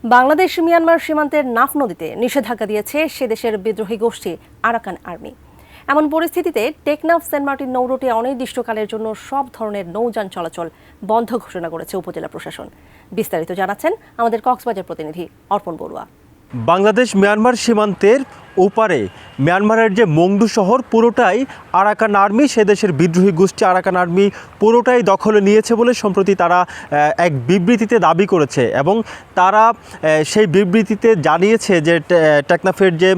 Bangladesh Myanmar সীমান্তের নাফ নদীতে নিষেধাজ্ঞা দিয়েছে সে দেশের বিদ্রোহী গোষ্ঠী আরাকান আর্মি। এমন পরিস্থিতিতে টেকনাফ সেন্ট মার্টিন নৌরুটে অনির্দিষ্টকালের জন্য সব ধরনের নৌযান চলাচল বন্ধ ঘোষণা করেছে উপজেলা প্রশাসন। বিস্তারিত জানাচ্ছেন আমাদের কক্সবাজার প্রতিনিধি অর্পণ বড়ুয়া। বাংলাদেশ মিয়ানমার সীমান্তের ওপারে মিয়ানমারের যে মংডু শহর পুরোটাই আরাকান আর্মি, সে দেশের বিদ্রোহী গোষ্ঠী আরাকান আর্মি পুরোটাই দখলে নিয়েছে বলে সম্প্রতি তারা এক বিবৃতিতে দাবি করেছে এবং তারা সেই বিবৃতিতে জানিয়েছে যে টেকনাফের যে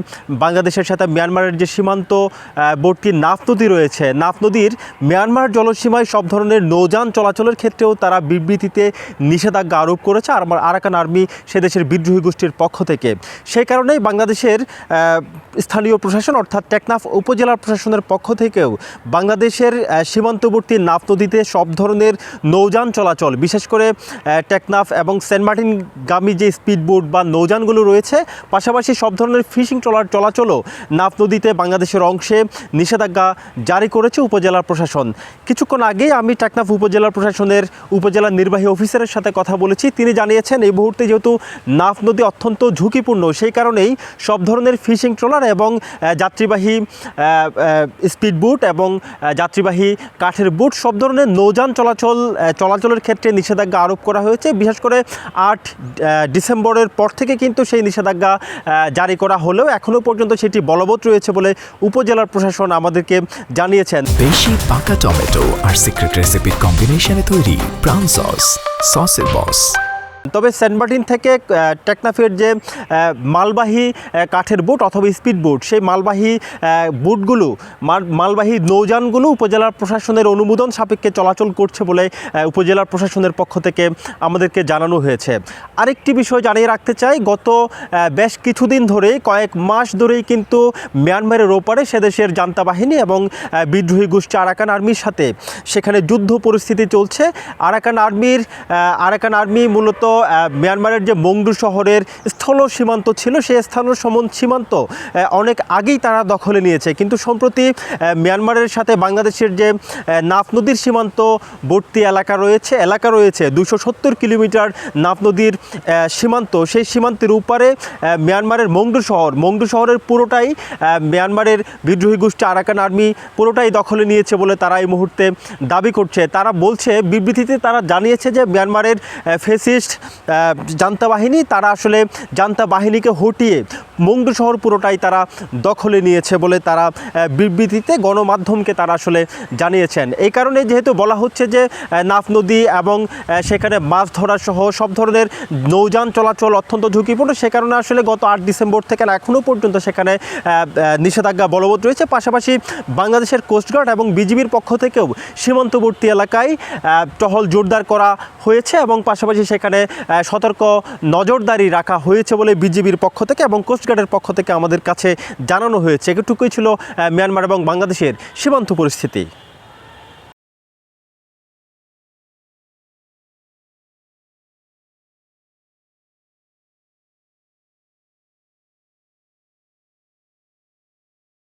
বাংলাদেশের সাথে মিয়ানমারের যে সীমান্তবর্তী নাফ নদী রয়েছে, নাফ নদীর মিয়ানমার জলসীমায় সব ধরনের নৌযান চলাচলের ক্ষেত্রেও তারা বিবৃতিতে নিষেধাজ্ঞা আরোপ করেছে আরাকান আর্মি সে দেশের বিদ্রোহী গোষ্ঠীর পক্ষ থেকে। সেই কারণেই বাংলাদেশের স্থানীয় প্রশাসন অর্থাৎ টেকনাফ উপজেলা প্রশাসনের পক্ষ থেকেও বাংলাদেশের সীমান্তবর্তী নাফ নদীতে সব ধরনের নৌযান চলাচল, বিশেষ করে টেকনাফ এবং সেন্ট মার্টিনগামী যে স্পিডবোট বা নৌযানগুলো রয়েছে, পাশাপাশি সব ধরনের ফিশিং ট্রলার চলাচলও নাফ নদীতে বাংলাদেশের অংশে নিষেধাজ্ঞা জারি করেছে উপজেলা প্রশাসন। কিছুক্ষণ আগেই আমি টেকনাফ উপজেলা প্রশাসনের উপজেলা নির্বাহী অফিসারের সাথে কথা বলেছি। তিনি জানিয়েছেন এই মুহূর্তে যেহেতু নাফ নদী অত্যন্ত ঝুঁকিপূর্ণ, সেই কারণেই সব ধরনের ফিশিং ট্রলার এবং যাত্রীবাহী স্পিডবোট এবং যাত্রীবাহী কাঠের বোট সব ধরনের নৌযান চলাচলের ক্ষেত্রে নিষেধাজ্ঞা আরোপ করা হয়েছে। বিশেষ করে 8 ডিসেম্বরের পর থেকে কিন্তু সেই নিষেধাজ্ঞা জারি করা হলেও এখনও পর্যন্ত সেটি বলবৎ রয়েছে বলে উপজেলার প্রশাসন আমাদেরকে জানিয়েছেন। বেশি পাকা টমেটো আর সিক্রেট রেসিপির কম্বিনেশনে তৈরি প্রাণ সসের বস। তবে সেন্ট মার্টিন থেকে টেকনাফের যে মালবাহী কাঠের বোট অথবা স্পিড বোট, সেই মালবাহী বোটগুলো মালবাহী নৌযানগুলো উপজেলা প্রশাসনের অনুমোদন সাপেক্ষে চলাচল করছে বলে উপজেলা প্রশাসনের পক্ষ থেকে আমাদেরকে জানানো হয়েছে। আরেকটি বিষয় জানিয়ে রাখতে চাই, গত বেশ কিছুদিন ধরেই কয়েক মাস ধরেই কিন্তু মিয়ানমারের ওপারে সে দেশের জান্তা বাহিনী এবং বিদ্রোহী গোষ্ঠী আরাকান আর্মির সাথে সেখানে যুদ্ধ পরিস্থিতি চলছে। আরাকান আর্মি মূলত মিয়ানমারের যে মংডু শহরের স্থল সীমান্ত ছিল, সেই সীমান্ত অনেক আগেই তারা দখলে নিয়েছে। কিন্তু সম্প্রতি মিয়ানমারের সাথে বাংলাদেশের যে নাফ নদীর সীমান্তবর্তী এলাকা রয়েছে 270 কিলোমিটার নাফ নদীর সীমান্ত, সেই সীমান্তের উপরে মিয়ানমারের মংডু শহরের পুরোটাই মিয়ানমারের বিদ্রোহী গোষ্ঠী আরাকান আর্মি পুরোটাই দখলে নিয়েছে বলে তারা এই মুহূর্তে দাবি করছে। তারা বলছে, বিবৃতিতে তারা জানিয়েছে যে মিয়ানমারের ফেসিস্ট জান্তা বাহিনী, তারা আসলে জান্তা বাহিনীকে হটিয়ে মংডু শহর পুরোটাই তারা দখলে নিয়েছে বলে তারা বিবৃতিতে গণমাধ্যমকে তারা আসলে জানিয়েছেন। এই কারণে যেহেতু বলা হচ্ছে যে নাফ নদী এবং সেখানে মাছ ধরা সহ সব ধরনের নৌযান চলাচল অত্যন্ত ঝুঁকিপূর্ণ, সে কারণে আসলে গত 8 ডিসেম্বর থেকে এখনও পর্যন্ত সেখানে নিষেধাজ্ঞা বলবৎ রয়েছে। পাশাপাশি বাংলাদেশের কোস্টগার্ড এবং বিজিবির পক্ষ থেকেও সীমান্তবর্তী এলাকায় টহল জোরদার করা হয়েছে এবং পাশাপাশি সেখানে সতর্ক নজরদারি রাখা হয়েছে বলে বিজিবির পক্ষ থেকে এবং কোস্টগার্ডের পক্ষ থেকে আমাদের কাছে জানানো হয়েছে। এটুকুই ছিল মিয়ানমার এবং বাংলাদেশের সীমান্ত পরিস্থিতি।